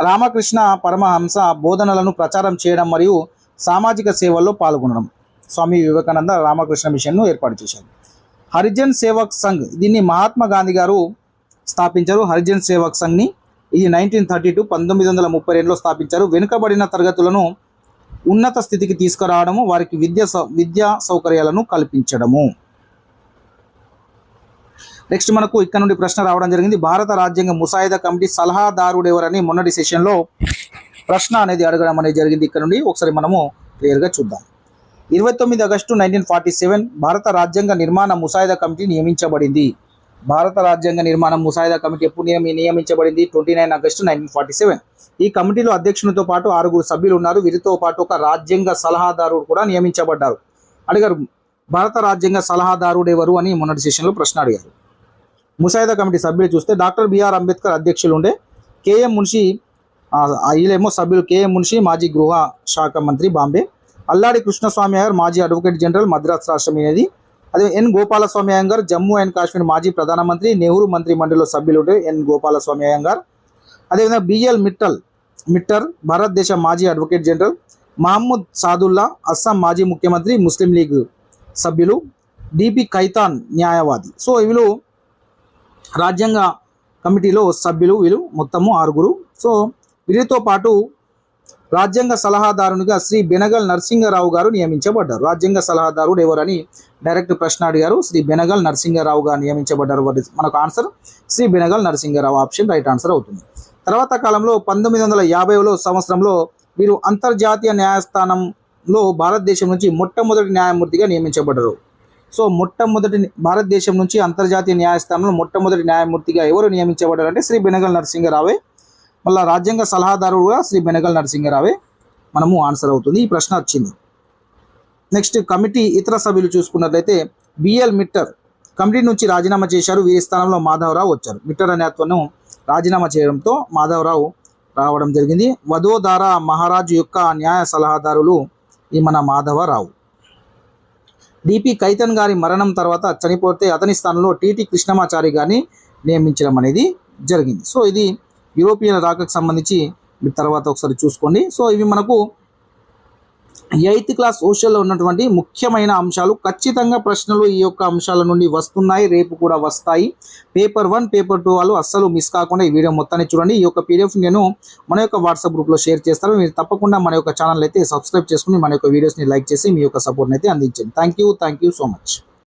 రామకృష్ణ పరమహంస బోధనలను ప్రచారం చేయడం మరియు సామాజిక సేవల్లో పాల్గొనడం. స్వామి వివేకానంద రామకృష్ణ మిషన్ను ఏర్పాటు చేశారు. హరిజన్ సేవక్ సంఘ్, దీన్ని మహాత్మా గాంధీ గారు స్థాపించారు. హరిజన్ సేవక్ సంఘ్ని ఇది 1932 1932లో స్థాపించారు. వెనుకబడిన తరగతులను ఉన్నత స్థితికి తీసుకురావడము, వారికి విద్యా సౌకర్యాలను కల్పించడము. నెక్స్ట్ మనకు ఇక్కడ నుండి ప్రశ్న రావడం జరిగింది. భారత రాజ్యాంగ ముసాయిదా కమిటీ సలహాదారుడు ఎవరని మొన్నటి సెషన్లో ప్రశ్న అనేది అడగడం అనేది జరిగింది. ఇక్కడ నుండి ఒకసారి మనము క్లియర్గా చూద్దాం. 29 ఆగస్టు 1947 భారత రాజ్యాంగ నిర్మాణ ముసాయిదా కమిటీ నియమించబడింది. భారత రాజ్యాంగ నిర్మాణ ముసాయిదా కమిటీ ఎప్పుడు నియమించబడింది? 29 ఆగస్టు 1947. ఈ కమిటీలో అధ్యక్షునితో పాటు 6 సభ్యులు ఉన్నారు. వీరితో పాటు ఒక రాజ్యాంగ సలహాదారుడు కూడా నియమించబడ్డారు. అడిగారు భారత రాజ్యాంగ సలహాదారుడు ఎవరు అని మొన్నటి సెషన్లో ప్రశ్న అడిగారు. ముసాయిదా కమిటీ సభ్యులు చూస్తే డాక్టర్ బిఆర్ అంబేద్కర్ అధ్యక్షులు ఉండే, కేఎం మున్షి వీళ్ళేమో సభ్యులు కేఎం మున్షి మాజీ గృహ శాఖ మంత్రి బాంబే, అల్లాడి కృష్ణస్వామి అయ్యర్ మాజీ అడ్వకేట్ జనరల్ మద్రాస్ రాష్ట్రం అనేది, అదే ఎన్ గోపాలస్వామి అయ్యంగార్ జమ్మూ అండ్ కాశ్మీర్ మాజీ ప్రధానమంత్రి నెహ్రూ మంత్రి మండలిలో సభ్యులు ఉండే ఎన్ గోపాలస్వామి అయ్యంగార్, అదేవిధంగా బిఎల్ మిట్టర్ భారతదేశ మాజీ అడ్వకేట్ జనరల్, మహమ్మద్ సాదుల్లా అస్సాం మాజీ ముఖ్యమంత్రి ముస్లిం లీగ్ సభ్యులు, డిపి ఖైతాన్ న్యాయవాది. సో వీళ్ళు రాజ్యాంగ కమిటీలో సభ్యులు, వీళ్ళు మొత్తము 6. సో వీరితో పాటు రాజ్యాంగ సలహాదారునిగా శ్రీ బెనగల్ నరసింగరావు గారు నియమించబడ్డారు. రాజ్యాంగ సలహాదారుడు ఎవరని డైరెక్ట్ ప్రశ్న అడిగారు. శ్రీ బెనగల్ నరసింగరావు గారు నియమించబడ్డారు. మనకు answer Shri Benegal Narasinga Rao option right answer అవుతుంది. తర్వాత కాలంలో 1950 సంవత్సరంలో వీరు అంతర్జాతీయ న్యాయస్థానంలో భారతదేశం నుంచి మొట్టమొదటి న్యాయమూర్తిగా నియమించబడ్డారు. సో భారతదేశం నుంచి అంతర్జాతీయ న్యాయస్థానంలో మొట్టమొదటి న్యాయమూర్తిగా ఎవరు నియమించబడ్డారంటే శ్రీ బెనగల్ నరసింగరావే. మళ్ళీ రాజ్యాంగ సలహాదారుడు కూడా శ్రీ బెనగల్ నరసింగరావే మనము ఆన్సర్ అవుతుంది. ఈ ప్రశ్న వచ్చింది. నెక్స్ట్ కమిటీ ఇతర సభ్యులు చూసుకున్నట్లయితే బిఎల్ మిట్టర్ కమిటీ నుంచి రాజీనామా చేశారు. వీరి స్థానంలో మాధవరావు వచ్చారు. మిట్టర్ అనే అతను రాజీనామా చేయడంతో మాధవరావు రావడం జరిగింది. వదోదర మహారాజు యొక్క న్యాయ సలహాదారులు ఈ మన మాధవరావు. డిపి ఖైతాన్ గారి మరణం తర్వాత చనిపోతే అతని స్థానంలో టిటి కృష్ణమాచారి గారిని నియమించడం అనేది జరిగింది. సో ఇది యూరోపియన్ రాకకు సంబంధించి తర్వాత ఒకసారి చూసుకోండి. సో ఇవి మనకు 8th క్లాస్ సోషల్లో ఉన్నటువంటి ముఖ్యమైన అంశాలు. ఖచ్చితంగా ప్రశ్నలు ఈ యొక్క అంశాల నుండి వస్తున్నాయి, రేపు కూడా వస్తాయి. పేపర్ 1 పేపర్ 2 వాళ్ళు అస్సలు మిస్ కాకుండా ఈ వీడియో మొత్తాన్ని చూడండి. ఈ యొక్క పీడిఎఫ్ నేను మన యొక్క వాట్సాప్ గ్రూప్లో షేర్ చేస్తాను. మీరు తప్పకుండా మన యొక్క ఛానల్ అయితే సబ్స్క్రైబ్ చేసుకుని మన యొక్క వీడియోస్ని లైక్ చేసి మీ యొక్క సపోర్ట్ని అయితే అందించండి. Thank you so much.